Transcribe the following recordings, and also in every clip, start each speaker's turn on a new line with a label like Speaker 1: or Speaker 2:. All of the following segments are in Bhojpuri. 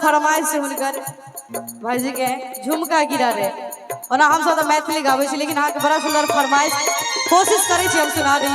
Speaker 1: फरमाइश से हुनकर भाईजी के झुमका गिरा रे और हम सब मैथिली गावे छी लेकिन अहाँ के बड़ा सुंदर फरमाइश कोशिश करे छी हम सुना दी।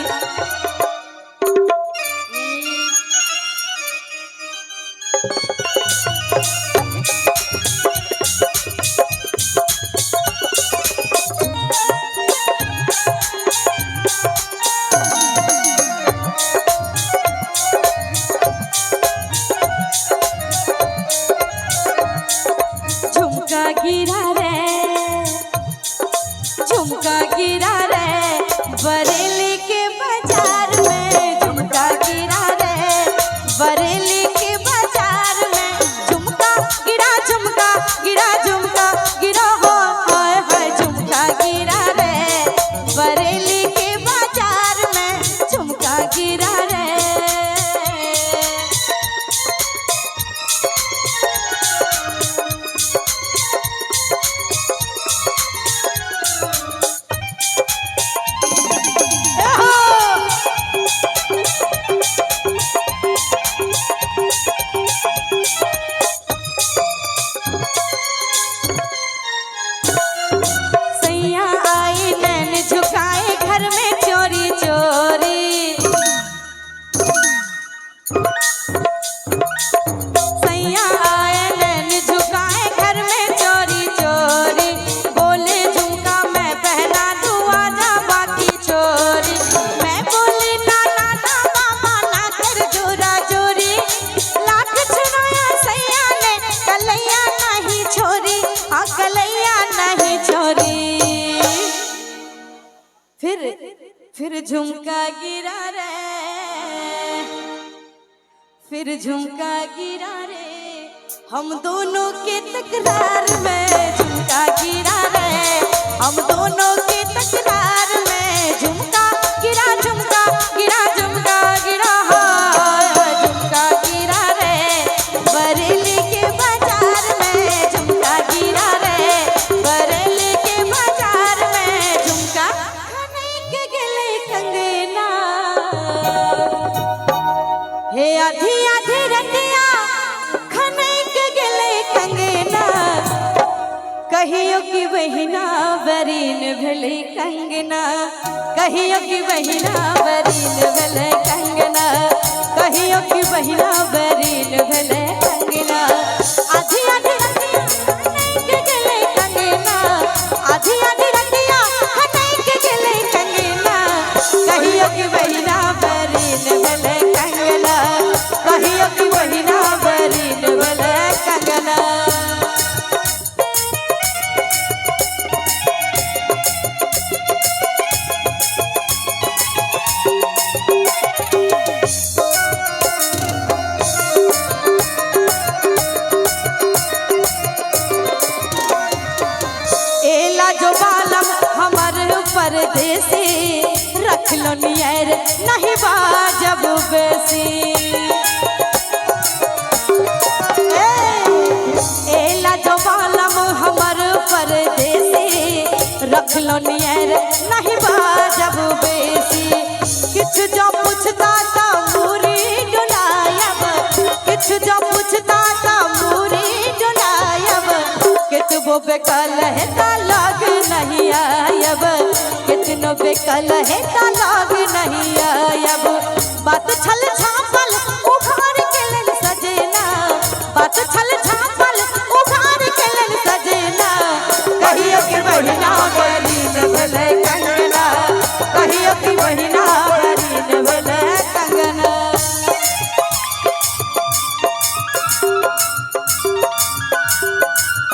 Speaker 1: झुमका गिरा रे बरेली के बाजार में, झुमका गिरा रे बरेली के बाजार में, झुमका गिरा झुमका गिरा झुमका गिरा हो हाय हाय, झुमका गिरा रे बरेली के बाजार में, झुमका गिरा रे। फिर झुमका गिरा रे, फिर झुमका गिरा रे, हम दोनों के तकरार में, झुमका गिरा रे हम दोनों के तकरार में, झुमका गिरा झुमका गिरा झुमका गिरा हाय, झुमका गिरा रे बरेली के बाजार में, झुमका गिरा रे बरेली के बाजार में, झुमका हे आधी आधी रतिया खनक गेले कंगना, कहियो की बहिना बरीन भेले कंगना, कहियो की बहिना बरीन भेले कंगना, कहियो की बहिना बरीन भेले कंगना, आधी आधी रतिया खनक गेले कंगना, आधी आधी रतिया खनक गेले कंगना, कहियो की बहिना बरीन भेले कंगना, कहियो की बहिना बरीन भेले कंगना। एला जो बालम हमर परदेसी, रख लो नियर नहीं बाजब बेसी, एला जो बालम हमर परदेसी, रख लो नियर नहीं बाजब बेसी, किछ जो पूछता ता मूरी डुलायब, किछ जो पूछता ता मूरी डुलायब, कितबो बेकल है ता लाग नहीं आयब, कितनो बेकल है ता लाग नहीं आयब, बात छल छापल उखाड़ के लेल सजना, बात छल छापल उखाड़ के लेल सजना, कहियो की बहिना बरीन भेले कंगना, कहियो की बहिना बरीन भेले कंगना।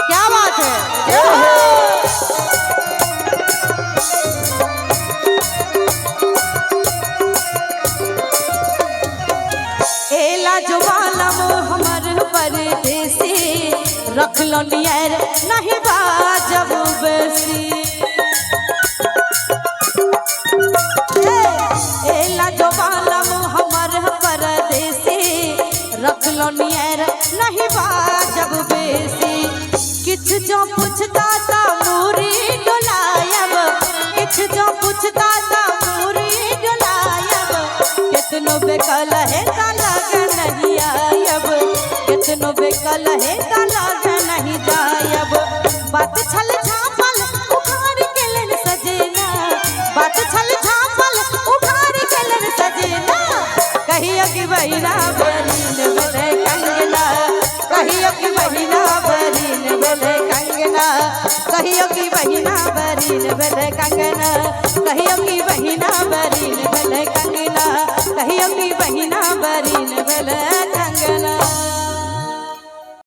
Speaker 1: क्या बात है, एला जो बालम हमर परदेसी, रख लो नियर नहीं बाजब बेसी, एला जो बालम हमर परदेसी, रख लो नियर नहीं बाजब बेसी, किछ जो पूछता ता मूरी डुलायब, किछ जो पूछता ता मूरी डुलायब, कितनो बेकल है ता लाग नहीं आयब, कितनो बेकल है लाग नहीं जायब बात छल छापल उखाड़ के लन सजना बात छल छापल उखाड़ के लन सजना कहियो की बहिना बरीन बेले कंगना कहियो की बहिना बरीन बेले कंगना कहियो की बहिना बरीन बेले कंगना कहियो की बहिना बरीन बेले कंगना कहियो की बहिना बरीन बेले